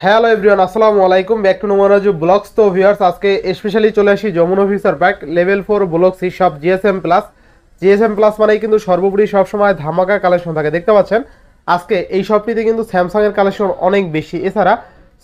Hello everyone, আসসালামু আলাইকুম, back to নোমারাজু ব্লগস। তো ভিউয়ার্স, আজকে স্পেশালি চলে আসি Jamuna future park level 4 block C সব জিএসএম প্লাস মানেই কিন্তু সর্বোপরি সবসময় ধামাকা কালেকশন থাকে। দেখতে পাচ্ছেন আজকে এই শপটিতে কিন্তু স্যামসাং এর কালেকশন অনেক বেশি, এছাড়া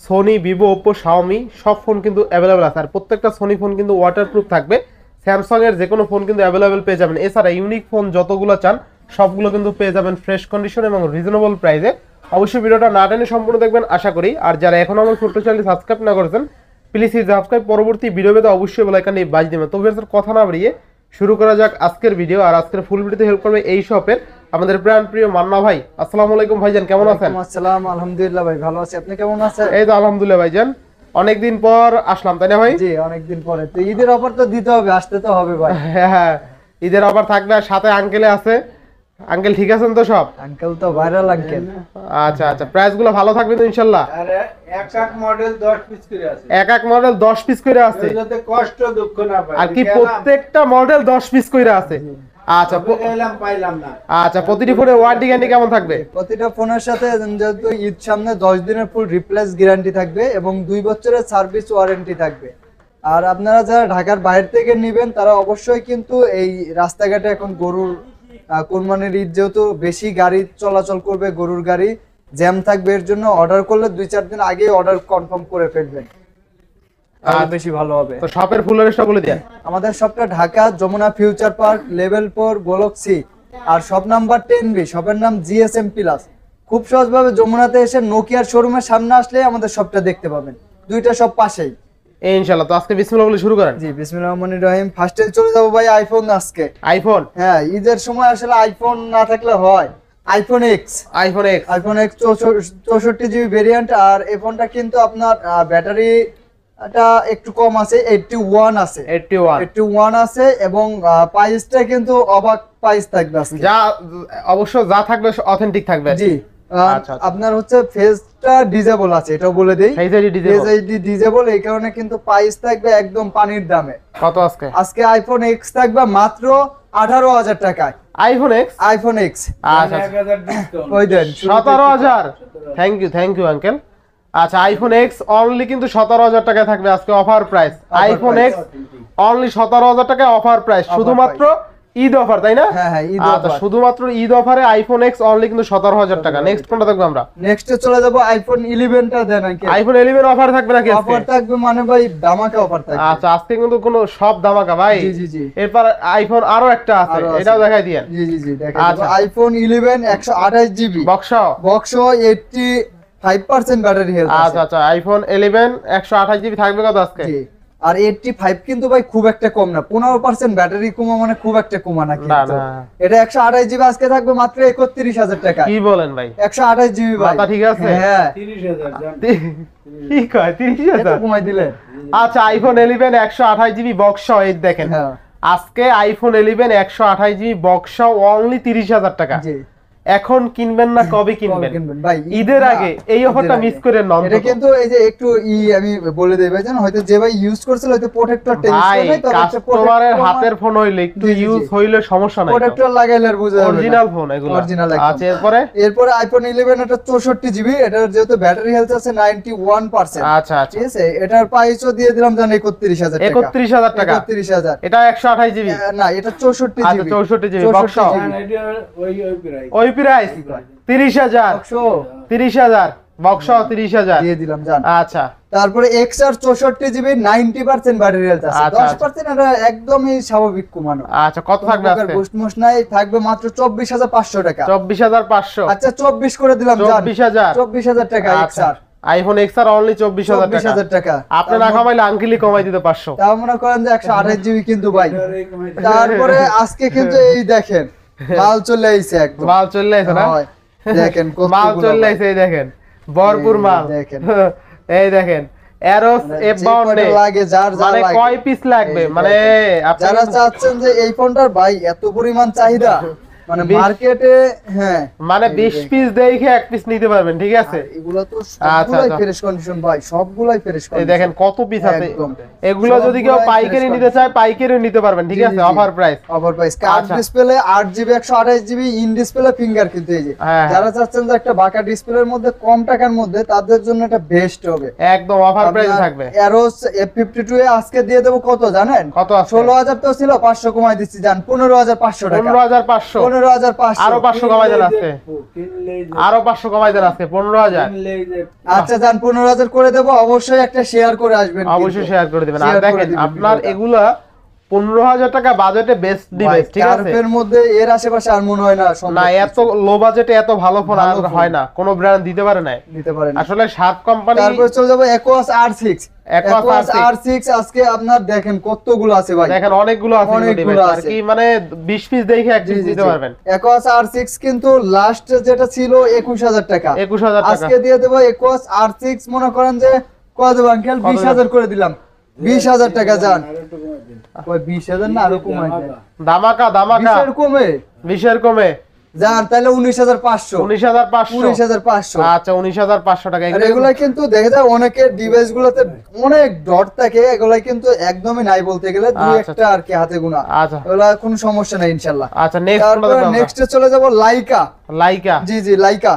সোনি, ভিভো, ওপ্পো, শাওমি সব ফোন কিন্তু অ্যাভেলেবেল আছে। আর প্রত্যেকটা সোনি ফোন কিন্তু ওয়াটারপ্রুফ থাকবে, স্যামসাং এর যে কোনো ফোন কিন্তু অ্যাভেলেবেল পেয়ে যাবেন। এছাড়া ইউনিক ফোন যতগুলো চান সবগুলো কিন্তু পেয়ে যাবেন ফ্রেশ কন্ডিশন এবং রিজনেবল প্রাইসে। অবশ্যই ভিডিওটা না টেনে সম্পূর্ণ দেখবেন আশা করি। আর যারা এখনো আমার ছোট্ট চ্যানেলটি সাবস্ক্রাইব না করেছেন প্লিজ সাবস্ক্রাইব, পরবর্তী ভিডিও পেতে অবশ্যই বেল আইকনটি বাজিয়ে দেবেন। তো ভিউয়ার্স, কথা না বাড়িয়ে শুরু করা যাক আজকের ভিডিও। আর আজকের ফুল ভিডিওতে হেল্প করবে এই শপের আমাদের প্রাণ প্রিয় মান্না ভাই। আসসালামু আলাইকুম ভাইজান, কেমন আছেন? আসসালাম, আলহামদুলিল্লাহ ভাই, ভালো আছি। আপনি কেমন আছেন? এই তো আলহামদুলিল্লাহ ভাইজান, অনেকদিন পর আসলাম তাই না ভাই? জি, অনেকদিন পরে। তো ঈদের অফার তো দিতে হবে, আসতে তো হবে ভাই। হ্যাঁ, ঈদের অফার থাকবে, আর সাথে আঙ্কেলে আছে। আঙ্কেল ঠিক আছেন তো সব? আঙ্কেল তো ভাইরাল আঙ্কেল। আচ্ছা আচ্ছা, প্রাইস গুলো ভালো থাকবে তো ইনশাআল্লাহ? আরে এক এক মডেল 10 পিস করে আছে, এক এক মডেল 10 পিস করে আছে, যাতে কষ্ট দুঃখ না পায়। আর কি প্রত্যেকটা মডেল 10 পিস করে আছে। আচ্ছা পাইলাম না। আচ্ছা, প্রতিটি ফোনে ওয়ারেন্টি গ্যারান্টি কেমন থাকবে? প্রতিটা ফোনের সাথে যেহেতু ঈদ সামনে, 10 দিনের ফুল রিপ্লেস গ্যারান্টি থাকবে এবং 2 বছরের সার্ভিস ওয়ারেন্টি থাকবে। আর আপনারা যারা ঢাকার বাইরে থেকে নেবেন তারা অবশ্যই কিন্তু এই রাস্তাঘাটে এখন গরুর কোরবানির ঈদ যেহেতু বেশি গাড়ি চলাচল করবে, গরুর গাড়ি জ্যাম থাকবে, এর জন্য অর্ডার করলে 2-4 দিন আগে অর্ডার কনফার্ম করে ফেলবেন, তাহলে বেশি ভালো হবে। তো শপের ফুল অ্যাড্রেসটা বলে দেন। আমাদের শপটা Dhaka Jamuna future park level 4 block C, আর শপ নাম্বার 10B। শপের নাম জিএসএম প্লাস। খুব সহজভাবে যমুনাতে এসে নোকিয়ার শোরুমের সামনে আসলে আমাদের শপটা দেখতে পাবেন, দুইটা সব পাশেই। ইনশাআল্লাহ। তো আজকে বিসমিল্লাহ বলে শুরু করেন। জি, বিসমিল্লাহির রহমানির রহিম। ফার্স্টে চলে যাবো ভাই আইফোন আজকে। আইফোন? হ্যাঁ, ঈদের সময় আসলে আইফোন না থাকলে হয়। IPhone X. IPhone X 64GB variant. আর এই ফোনটা কিন্তু আপনার ব্যাটারি এটা একটু কম আছে, 81 আছে, 81 আছে এবং প্রাইসটা কিন্তু অবাক প্রাইস থাকবে আজকে। যা অবশ্য যা থাকবে অথেন্টিক থাকবে। জি, আপনার হচ্ছে ফেসটা ডিজেবল আছে, এটাও বলে দেই। ফেস আইডি ডিজেবল, এই কারণে কিন্তু প্রাইস থাকবে একদম পানির দামে। কত আজকে? আজকে আইফোন এক্স থাকবে মাত্র 18,000 টাকায়। IPhone X? আইফোন এক্স, আচ্ছা 1000 ডিসকাউন্ট। ওই দেন 17,000। Thank you uncle. আচ্ছা, আইফোন এক্স অনলি কিন্তু 17,000 টাকায় থাকবে আজকে offer price. IPhone X only 17,000 টাকায় অফার প্রাইস, শুধুমাত্র ঈদ অফার তাই না? হ্যাঁ হ্যাঁ, ঈদ আচ্ছা, অফার। শুধুমাত্র ঈদ অফারে আইফোন এক্স অনলি কিন্তু 17,000 টাকা। নেক্সট কোনটা দেখবো আমরা? নেক্সটে চলে যাব আইফোন 11টা দেন নাকি? আইফোন 11 অফার থাকবে নাকি আজকে? অফার থাকবে মানে ভাই ধামাকা অফার থাকবে। আচ্ছা, আজকে কিন্তু কোনো সব ধামাকা ভাই। জি জি জি। এরপর আইফোন আরো একটা আছে, আরো আছে। এটাও দেখাই দিয়েন। জি জি জি, দেখেন। আচ্ছা। IPhone 11 128GB box? Box 85% battery health আছে। আচ্ছা আচ্ছা, আইফোন 11 128GB থাকবে কত আজকে? জি, আর 85 কিন্তু ভাই খুব একটা কম না। 15% ব্যাটারি কমা মানে খুব একটা কমা না কিন্তু। না। এটা 128GB আজকে থাকবে মাত্র 31,000 টাকা। কি বলেন ভাই? 128GB ভাই, মাথা ঠিক আছে? হ্যাঁ, 30,000 জান। কি কয় 30,000? এটা কমাই দিলেন। আচ্ছা, আইফোন 11 128GB বক্স এই দেখেন, হ্যাঁ, আজকে আইফোন 11 128GB বক্স অনলি 30,000 টাকা। জি। এখন কিনবেন না কবে কিনবেন? ভাই ঈদের আগে এই অফারটা মিস করেন না। এটা কিন্তু এই যে একটু আমি বলে দেই ভাই, জানেন হয়তো যে ভাই ইউজ করছিল হয়তো প্রোটেক্টর ভাই, কাস্টমারের হাতের ফোন হইলে একটু ইউজ হইলে সমস্যা নাই, প্রোটেক্টর লাগাইলে আর বুঝা যাবে অরিজিনাল ফোন এগুলো। অরিজিনাল। আচ্ছা, এরপরে আইফোন 11 এটা 64GB, এটার যেহেতু ব্যাটারি হেলথ আছে 91%। আচ্ছা আচ্ছা, ঠিক আছে, এটার প্রাইসও দিয়ে দিলাম জান 31,000 টাকা। 31,000 টাকা। 31,000। এটা 128GB? না, এটা 64GB। আচ্ছা, 64GB বক্স। জান, এটা ওই প্রাইস। ওই প্রাইস 30,000? 30,000 বক্স 30,000 দিয়ে দিলাম জান। আচ্ছা, তারপরে XR 64GB 90% ব্যাটারি হেলথ আছে। আচ্ছা, 10% এটা একদমই স্বাভাবিক কমানো। আচ্ছা, কত থাকবে আজকে? বুস্ট মোস্ট নাই, থাকবে মাত্র 24,500 টাকা। 24,500? আচ্ছা, 24 করে দিলাম জান। 24,000? 24,000 টাকা আচ্ছা, XR। আইফোন এক্সআর অনলি 24,000 টাকা। আপনি না কমাইলে আঙ্কেলই কমাই দিতে 500। তাও মনে করেন যে 128GB কিন্তু ভাই। তারপরে আজকে কিন্তু এই দেখেন মাল চলে আইছে, একদম মাল চলে আইছে না? হয়, দেখেন কত মাল চলে আইছে, এই দেখেন ভরপুর মাল। দেখেন। এই দেখেন এরোস যে লাগে যার মানে লাগে। কয় পিস লাগবে মানে যারা চাচ্ছেন যে এই ফোনটার ভাই এত পরিমাণ চাহিদা, মানে মার্কেটে হ্যাঁ মানে 20 পিস দেখে এক পিস নিতে পারবেন, ঠিক আছে? এগুলো তো সবগুলাই ফ্রেশ কন্ডিশন ভাই, সবগুলাই ফ্রেশ এই কন্ডিশন। দেখেন কত পিস আছে। একদম। এগুলো যদি কেউ সবগুলাই পাইকারি fresh নিতে চায় পাইকারিও নিতে পারবেন, ঠিক আছে? Offer price. Offer price card আচ্ছা। Display 8GB 128GB in display finger কিন্তু এই যে হ্যাঁ। যারা চাচ্ছেন যে একটা বাঁকা ডিসপ্লের মধ্যে কম টাকার মধ্যে তাদের জন্য এটা বেস্ট হবে। একদম অফার প্রাইস থাকবে। Aros F52 এ আজকে দিয়ে দেব কত জানেন? কত আছে? 16000 তো ছিল, 500 কমাই দিচ্ছি জান 15500 টাকা। 15500 15500 আরো 500 কমাই দেন আজকে। আরো 500 কমাই দেন আজকে 15000। আচ্ছা জান 15000 করে দেব, অবশ্যই একটা শেয়ার করে আসবেন। অবশ্যই শেয়ার করে দিবেন। আর Share করে দেখেন দিবেন আপনার ভিডিওটা। এগুলা 15000 টাকা বাজেটে বেস্ট ডিভাইস, ঠিক আছে? কার্ভের মধ্যে এর আশেপাশে আর মনে হয় না সম্ভব না, এত লো বাজেটে এত ভালো ফোন আর ভালো ফোন। হয় না, কোনো ব্র্যান্ড দিতে পারে না। নিতে পারেন। আসলে শার্প কোম্পানি। তারপরে চলে যাবো Aquos R6। Aquos Aquos R6 R6 আজকে আপনার দেখেন কতগুলো আছে ভাই। দেখেন অনেকগুলো আছে অনেকগুলো ডিভাইস, আর আছে। কি মানে 20 পিস দেখে এক পিস দিতে পারবেন। Aquos R6 কিন্তু লাস্ট যেটা ছিল 21000 টাকা, 21000 টাকা। আজকে দিয়ে দেবো Aquos R6 মনে করেন যে কত দেব আঙ্কেল? 20000 করে দিলাম। 20000 টাকা যান। ওই 20000 না আরো কমাই দেন। ধামাকা ধামাকা 20 এর কমে 20 এর কমে যান তাহলে 19500। 19500। 19500। আচ্ছা 19500 টাকা। আর এগুলা কিন্তু দেখা যায় অনেকের ডিভাইস গুলোতে অনেক ডট থাকে, এগুলা কিন্তু একদমই নাই বলতে গেলে, দুই আচ্ছা, একটা আর কি হাতে গোনা। আচ্ছা এগুলা কোনো সমস্যা নাই ইনশাআল্লাহ। আচ্ছা নেক্সট তারপর নেক্সটে চলে যাব লাইকা। লাইকা। জি জি লাইকা।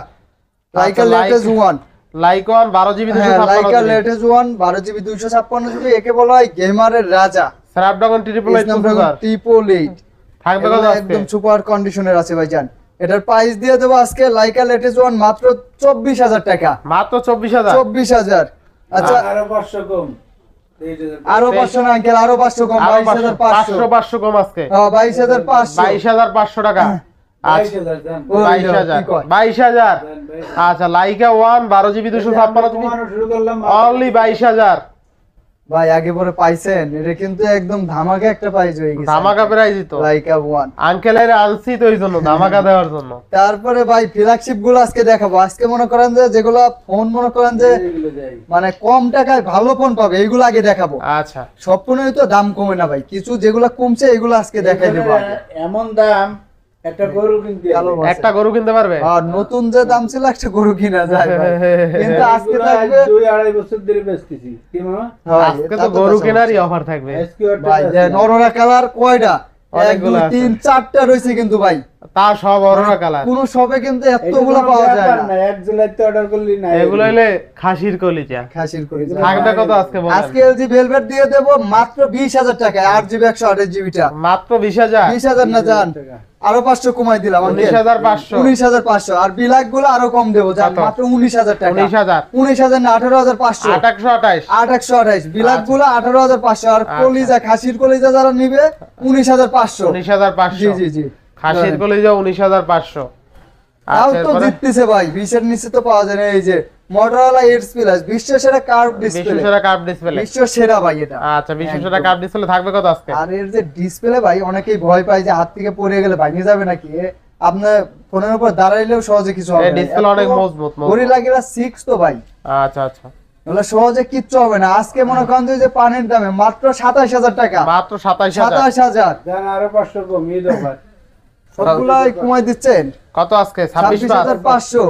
লাইকা আচ্ছা, লেটেস্ট 1। লাইকন 12GB হ্যাঁ Laika 256GB। Latest 1 12GB 256GB, একে বলা হয় গেমারের রাজা। Snapdragon 888 processor. 888 থাকবে কত আজকে? একদম সুপার কন্ডিশনের আছে ভাইজান। এটার প্রাইস দিয়ে দেবো আজকে লাইকা লেটেস্ট 1 মাত্র 24000 টাকা। মাত্র 24000। 24000। আচ্ছা আরো 500 কম। আরো 500 না আঙ্কেল, আরো 500 কম, 22500। 500 কম আজকে। হ্যাঁ 22500। 22500 টাকা। আচ্ছা 22000। 22000। আচ্ছা লাইকা 1 12GB 256GB অনলি 22000। ভাই আগে পরে পাইছেন, এটা কিন্তু একদম ধামাকা একটা প্রাইস হয়ে গেছে। ধামাকা প্রাইসই তো। লাইকা 1 আঙ্কেলের আনছি তো এই জন্য ধামাকা দেওয়ার জন্য। তারপরে ভাই ফ্ল্যাগশিপ গুলো আজকে দেখাবো। আজকে মনে করেন যে যেগুলো ফোন মনে করেন যে মানে কম টাকায় ভালো ফোন পাবে এইগুলো আগে দেখাবো। আচ্ছা সব ফোনেরই তো দাম কমে না ভাই, কিছু যেগুলো কমছে এগুলো আজকে দেখাই দেবো আগে। এমন দাম একটা গরু কিনতে ভালো আছে। একটা গরু কিনতে পারবে। আর নতুন যে দাম ছিল একটা গরু কিনা যায় ভাই। কিন্তু আজকে থাকবে 2-2.5 বছর ধরে বেচতেছি কি মামা? ভাই, আজকে তা তো তো গরু সমস্যা। কেনারই অফার থাকবে। ভাই দেন অরোরা কালার কয়টা? 1 অনেকগুলো 2 আছে। 3 4টা রয়েছে কিন্তু ভাই। তা সব অরোরা কালার। কোন শপে কিন্তু এতগুলো পাওয়া যায় না। এক জুলাইতে অর্ডার করলি না। এগুলো হইলে খাসির কলিজা। খাসির করে থাকবে কত আজকে বলেন? আজকে এলজি ভেলভেট দিয়ে দেব মাত্র 20000 টাকায় 8GB 128GB টা। মাত্র 20000। 20000 না জান, আরো 500 কমাই দিলাম। 19500। 19500। আর বিলাক গুলো আরো কম দেব জান, কত? মাত্র 19000 টাকা। 19000। 19000 না 18500। 828। 828 বিলাক গুলো 18500। আর কলিজা খাসির কলিজা যারা নিবে 19500। 19500। জি জি জি। খাসির কলিজা 19500। তাও আচ্ছা তো এরপরে জিততেছে ভাই, 20 এর নিচে তো পাওয়া যায় না। এই যে Motorola Edge Plus বিশ্ব সেরা কার্ভ ডিসপ্লে। বিশ্বসেরা কার্ভ ডিসপ্লে। বিশ্ব সেরা ভাই এটা। আচ্ছা বিশ্বসেরা কার্ভ ডিসপ্লে থাকবে কত আজকে? আর এর যে ডিসপ্লে ভাই অনেকেই ভয় পায় যে হাত থেকে পড়ে গেলে ভেঙে যাবে নাকি। আপনার ফোনের উপর দাঁড়াইলেও সহজে কিছু হবে এই না। ডিসপ্লে অনেক মজবুত। গরিলা 6 তো ভাই, আচ্ছা আচ্ছা এগুলো সহজে কিচ্ছু হবে না। আজকে মনে করেন যে পানির দামে মাত্র 27000 টাকা। মাত্র 27000। 27000 জান আরো 500 কম ঈদ অফার। সবগুলাই কমাই দিচ্ছেন। কত আজকে? 26500। 26500।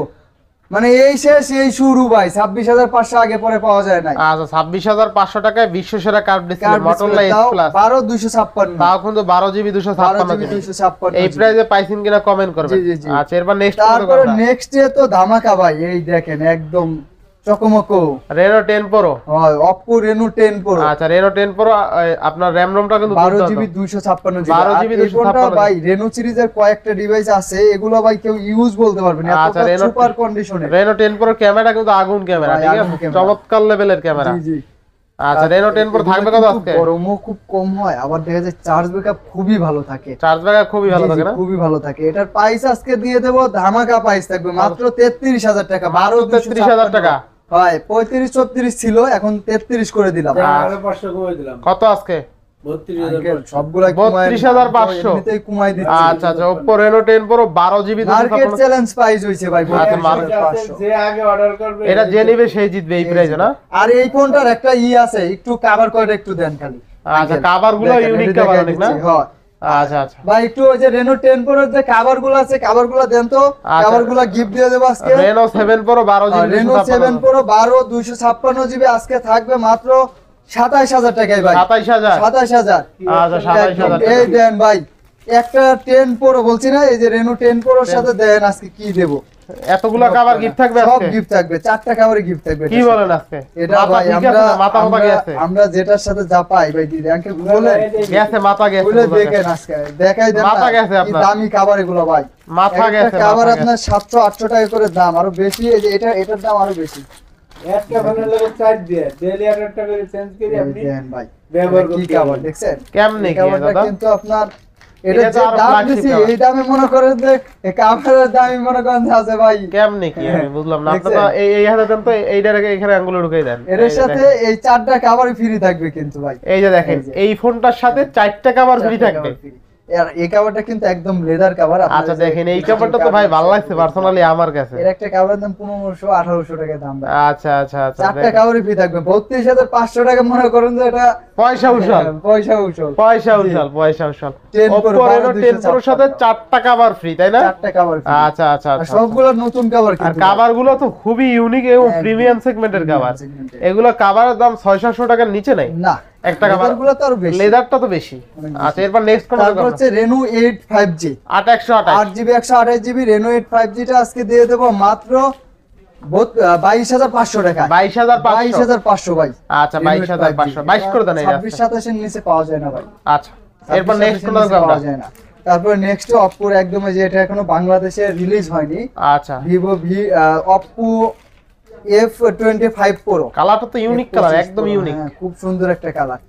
মানে এই শেষ এই শুরু ভাই। 26500 আগে পরে পাওয়া যায় না। আচ্ছা 26500 টাকায় বিশ্বসেরা curve display curve Motorola display Edge তাও Plus। 12256। তাও কিন্তু 12GB 256GB। 22256 এই প্রাইসে পাইছেন কিনা কমেন্ট করবেন। জি, জি, জি। আচ্ছা এরপর নেক্সট তারপরে নেক্সট এ তো ধামাকা ভাই, এই দেখেন একদম চকমকো Reno 10 Pro। হয় Oppo Reno 10 Pro। আচ্ছা Reno 10 Pro আপনার RAM ROM টা কিন্তু 12GB 256GB। 12GB 256 ভাই Reno সিরিজের কয়েকটা ডিভাইস আছে, এগুলো ভাই কেউ ইউজ বলতে পারবে না। আচ্ছা, এতটা Reno সুপার কন্ডিশনে। Reno 10 Pro ক্যামেরা কিন্তু আগুন ক্যামেরা, ভাই, ঠিক আগুন আছে? ক্যামেরা। চমৎকার লেভেলের ক্যামেরা। জি জি। আচ্ছা Reno 10 Pro থাকবে কত আজকে? গরমও খুব কম হয়, আবার দেখা যায় চার্জ ব্যাকআপ খুবই ভালো থাকে। চার্জ ব্যাকআপ খুবই ভালো জি, জি, থাকে না? খুবই ভালো থাকে। এটার প্রাইস আজকে দিয়ে দেব ধামাকা প্রাইস থাকবে মাত্র 33000 টাকা। 33000 টাকা। হয় 35 34 ছিল, এখন 33 করে দিলাম। জান আরো 500 কমাই দিলাম। কত আজকে? 32000 সবগুলা 32500 এমনিতেই কমাই দিচ্ছি। আচ্ছা আচ্ছা Oppo Reno 10 Pro 12GB market challenge price হইছে ভাই আচ্ছা, 32500। যে আগে অর্ডার করবে এটা যে নিবে সেই জিতবে এই প্রাইসে না? আর এই ফোনটার একটা আছে, একটু কভার করে একটু দেন খালি। আচ্ছা, cover গুলো দেখেন, unique এটা cover দেখাই অনেক না? দিচ্ছি, হ্যাঁ। আচ্ছা আচ্ছা ভাই একটু ওই যে রেনো 10 প্রোর যে কভার গুলো আছে কভার গুলো দেন তো, কভার গুলো গিফট দিয়ে দেব আজকে। Reno 7 pro 12 GB Reno 7 pro 12 256 GB আজকে থাকবে মাত্র 27000 টাকায় ভাই। 27000 27000 আচ্ছা 27000 এই দেন ভাই একটা 10 প্রো বলছি না, এই যে রেনো 10 প্রোর সাথে দেন আজকে কি দেব, এতগুলো কভার গিফট থাকবে সব আজকে গিফট থাকবে, 4টা কভারে গিফট থাকবে। কি বলেন আজকে এটা মাথা ভাই ঠিক আছে আমরা না? মাথা মাথা গেছে আমরা যেটার সাথে যা পাই ভাই দিদি আঙ্কেল বলে গেছে মাথা গেছে বলে দেখেন আজকে দেখাই দেন মাথা না, গেছে কি আপনার। দামি কভার এগুলো ভাই। মাথা গেছে কভার মাথা আপনার 700 800 টাকা করে দাম, আরো বেশি। এই যে এটার দাম আরো বেশি। একটা ফোনের লাগে চার্জ দিয়ে ডেইলি 8 টাকা করে চেঞ্জ করে আপনি দেন ভাই ব্যবহার কি করতে কভার পারবেন। দেখছেন? কেমনে এই কি কভারটা দাদা কিন্তু আপনার এটা এটা তো যে আরো দাম flagship দিছি cover। এই দামে মনে করেন যে এই কভারের দামই মনে করেন যে আছে ভাই। কেমনে কি আমি বুঝলাম না আপনি তো দেখছেন? এই হাতে দেন তো এইটা রেখে এখানে আঙ্গুলে ঢুকাই দেন এর এই যে সাথে দেখেন। এই 4টা কভারই ফ্রি থাকবে কিন্তু ভাই। এই যে দেখেন এই যে। এই ফোনটার সাথে 4টা কভার ফ্রি 4টা থাকবে cover free। আর এই কভারটা কিন্তু একদম লেদার কভার। আচ্ছা দেখেন এই কভারটা তো ভাই ভালো লাগছে পার্সোনালি আমার কাছে এর একটা কভারের দাম 1500 1800 টাকা দাম ভাই। আচ্ছা আচ্ছা আচ্ছা 4টা কভারই ফ্রি থাকবে 32500 টাকা, মনে করেন যে এটা পয়সা উছাল পয়সা উঠল। পয়সা উছাল পয়সা উছাল 10 Oppo Pro, Reno 10 Pro র সাথে 4টা কভার ফ্রি তাই না 4টা কভার free। আচ্ছা আচ্ছা আর আচ্ছা সবগুলো নতুন কভার আর কিন্তু কভার গুলো তো খুবই ইউনিক এবং একদম। প্রিমিয়াম সেগমেন্টের কভার segment-এর। এগুলো কভারের দাম 600-700 টাকার নিচে নাই না একটা cover- কভারগুলো তো আরো বেশি। লেদারটা তো বেশি অনেক বেশি। আচ্ছা এরপর নেক্সট কোন তারপর হচ্ছে Reno 8 5G 8128 8GB 128GB Reno 8 5G টা আজকে দিয়ে দেব মাত্র 22500 টাকা। 22500 22500 ভাই। আচ্ছা 22500 22 করে দেন এই 26 27 এর নিচে পাওয়া যায় না ভাই। আচ্ছা এরপর 26 নেক্সট কোন নিচে আমরা পাওয়া যায় না। তারপর নেক্সট Oppo একদম যে এটা এখনো বাংলাদেশে রিলিজ হয়নি, আচ্ছা Vivo Oppo F25 Pro। কালারটা তো ইউনিক কালার F25 একদম Pro, ইউনিক হ্যাঁ, খুব সুন্দর একটা কালার।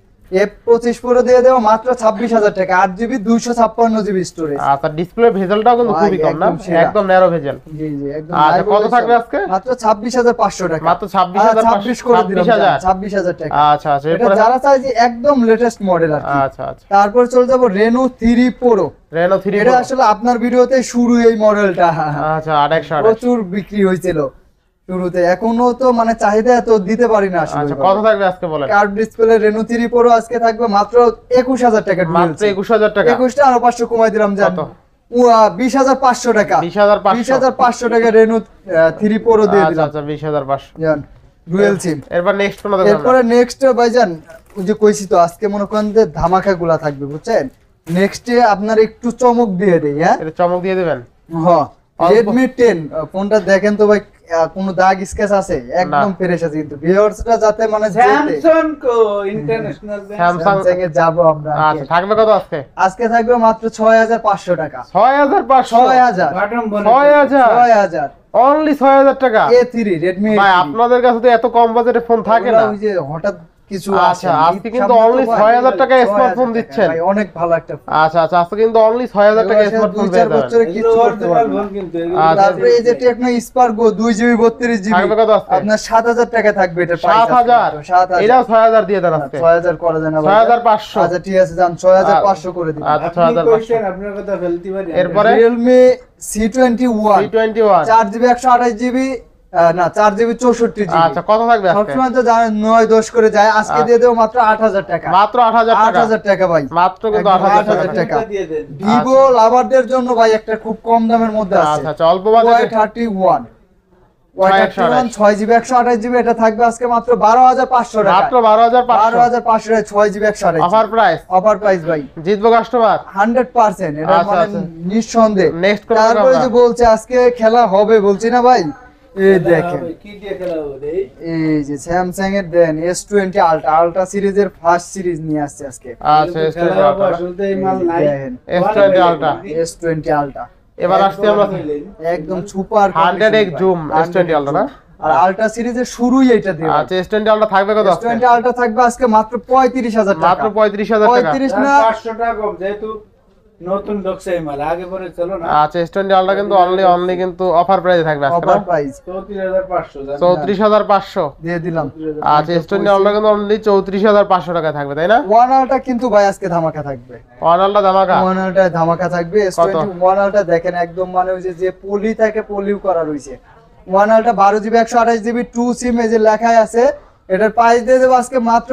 F25 Pro দিয়ে দেব মাত্র 26000 টাকা, 8GB 256GB স্টোরেজ। আচ্ছা ডিসপ্লে ভেজেলটাও কিন্তু ভাই, খুবই কম না একদম সেরা। একদম ন্যারো ভেজেল জি জি একদম। আচ্ছা, নাই কত বলেছ। থাকবে আজকে? মাত্র 26500 টাকা। মাত্র 26500 26 করে দিলাম 26000 26000 টাকা। আচ্ছা আচ্ছা এটা এরপরে যারা চাই যে একদম লেটেস্ট মডেল আর কি। আচ্ছা আচ্ছা তারপর চলে যাব Reno 3 Pro। Reno 3 এটা আসলে আপনার ভিডিওতে শুরু এই মডেলটা আচ্ছা 8128 প্রচুর বিক্রি হয়েছিল শুরুতে, এখনো তো মানে চাহিদা এত দিতে পারি না আসলে। আচ্ছা কত থাকবে আজকে বলেন কার্ভ ডিসপ্লে Reno 3 Pro আজকে থাকবে মাত্র 21000 টাকা। মাত্র 21000 টাকা 21টা আরো 500 কমাই দিলাম জান। কত? 20500 টাকা। 20500 20500 টাকা Reno 3 Pro দিয়ে আচ্ছা দিলাম আচ্ছা 20500 জান, ডুয়েল সিম। এরপর নেক্সট কোন দেখব এরপরে নেক্সট ভাইজান ওই যে কইছি তো আজকে মনে করেন যে ধামাকা গুলা থাকবে বুঝছেন। নেক্সটে আপনার একটু চমক দিয়ে দেই। হ্যাঁ এটা চমক দিয়ে দিবেন হ্যাঁ Redmi 10 ফোনটা দেখেন তো ভাই, কোনো দাগ স্কেচ আছে? একদম ফ্রেশ আছে কিন্তু ভিউয়ার্সরা যাতে মানে Samsung co international Samsung Samsung A যাব আমরা। আচ্ছা থাকবে কত আজকে আজকে থাকবে মাত্র 6500 টাকা। 6500 6000 বাটন বনে 6000 6000 অনলি 6000 টাকা A3 Redmi ভাই A3 আপনাদের কাছে তো এত কম বাজেটে ফোন থাকে না ওই যে হঠাৎ কিছু আচ্ছা, আজকে কিন্তু only 6000 টাকায় smartphone দিচ্ছেন। ভাই অনেক ভালো একটা ফোন। আচ্ছা আচ্ছা আজকে কিন্তু অনলি 6000 টাকা স্মার্টফোন পেয়ে যাবেন বছরে কিছু করতে অরিজিনাল পারবেন না। ফোন কিন্তু আচ্ছা, তারপরে এই যে টেকনো স্পার্কো 2GB 32GB থাকবে কত আজকে? আপনার 7000 টাকা থাকবে এটা 7000 এটাও 6000 দিয়ে দেন আজকে 6000 করা যায় না ভাই। 6500 আচ্ছা ঠিক আছে জান 6500 করে দিন। আচ্ছা আপনি 6500 কইছেন আপনার কথা ফেলতে পারি এরপরে Realme C21 C21 4GB 128GB না 4GB 64GB। আচ্ছা কত থাকবে আজকে সবসময় তো জানেন 9-10 করে যায়, আজকে দিয়ে দেব মাত্র 8000 টাকা। মাত্র 8000 টাকা 8000 টাকা ভাই। মাত্র কিন্তু একদম 8000 8000 টাকা টাকা। দিয়ে দেন ভিভো লাভারদের জন্য ভাই একটা খুব কম দামের মধ্যে আছে। আচ্ছা আচ্ছা অল্প বাজেটে Y31 Y31 6GB 128GB এটা থাকবে আজকে মাত্র 12500 টাকা। মাত্র 12500 12500 টাকা 6GB 128GB offer price offer price ভাই জিতবো কাস্টমার 100% এটা আচ্ছা, মানে আচ্ছা। নিঃসন্দেহে। Next কোন তারপরে আমরা? যে বলছে আজকে খেলা হবে বলছি না ভাই, এই দেখেন কি দিয়ে খেলা হবে এই যে স্যামসাং এর দেন S20 আলট্রা সিরিজের ফার্স্ট সিরিজ নিয়ে আসছে আজকে। আচ্ছা খেলা হবে আসলে এই মাল নাই দেখেন S20 Ultra। S20 আলট্রা এবার আসছি আমরা একদম super 100x zoom S20 Ultra না আর আলট্রা সিরিজের শুরুই এটা দিয়ে। আচ্ছা S20 Ultra থাকবে কত আজকে S20 আলট্রা থাকবে আজকে মাত্র 35000 টাকা। মাত্র 35000 টাকা 35 না 500 টাকা কম যেহেতু নতুন ঢুকছে এই মাল আগে পরে চলো না আচ্ছা S20 Ultra কিন্তু অনলি কিন্তু অফার প্রাইসে থাকবে আজকে অফার না প্রাইস 34500 34500 দিয়ে দিলাম। আচ্ছা S20 Ultra কিন্তু অনলি 34500 টাকা থাকবে তাই না ওয়ান আলট্রা কিন্তু ভাই আজকে ধামাকা থাকবে। অনালটা দামাকা ওয়ান আলট্রা ধামাকা থাকবে। কত? S20 ওয়ান আলট্রা দেখেন একদম মানে ওই যে পলি থাকে পলিও করা রয়েছে। ওয়ান আলট্রা 12GB 128GB 2 সিম এই যে লেখাই আছে, এটার প্রাইস দিয়ে দেব আজকে মাত্র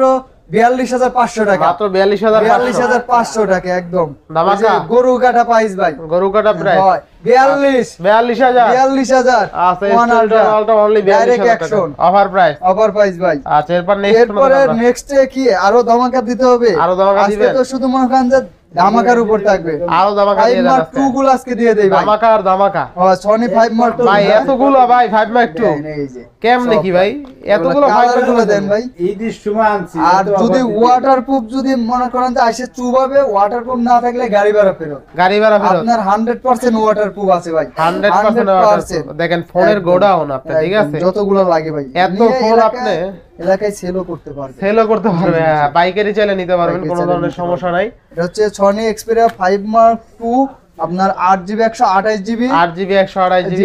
42,500 টাকা, মাত্র 42,500 42,500 টাকা একদম ধামাকা। ওই যে গরু কাটা প্রাইস ভাই, গরু কাটা প্রাইস হয় 42,000 42,000 আচ্ছা one ultra student only direct 42,000 টাকা action offer price. Offer price ভাই। আচ্ছা এরপর নেক্সট এরপরে নেক্সটে কি আরো ধামাকা দিতে হবে, আরো ধামাকা আজকে দিবেন? তো শুধু মনে করেন যে ধামাকার উপর থাকবে, আরো ধামাকা দিয়ে 5 দেন মার্ক আজকে। 2 গুলো আজকে দিয়ে দেই ভাই। ধামাকা আর ধামাকা সনি 5 মার্ক 2 ভাই এতগুলো ভাই 5 মার্ক 2 কেমনে কি ভাই এতগুলো 5 মার্ক 2 গুলো দেন ভাই। ঈদের সময় আনছি আর এত যদি offer দিতে। ওয়াটারপ্রুফ যদি মনে করেন যে আইসে চুবাবে, ওয়াটারপ্রুফ না থাকলে গাড়ি ভাড়া ফেরত। গাড়ি ভাড়া ফেরত আপনার 100% ওয়াটারপ্রুফ আছে ভাই, 100% waterproof। দেখেন ফোনের একদম, গোডাউন আপনি ঠিক একদম, আছে যতগুলো লাগে ভাই এত নিয়ে ফোন এলাকায়- আপনি এলাকায় সেলও করতে পারবে। সেলও করতে পারবে, বাইকারি চাইলে নিতে পারবেন, বাইকে কোনো চাইলে ধরনের নিতে সমস্যা নাই। এটা হচ্ছে সনি এক্সপেরিয়া 5 মার্ক 2 আপনার 8GB 128GB 8GB 128GB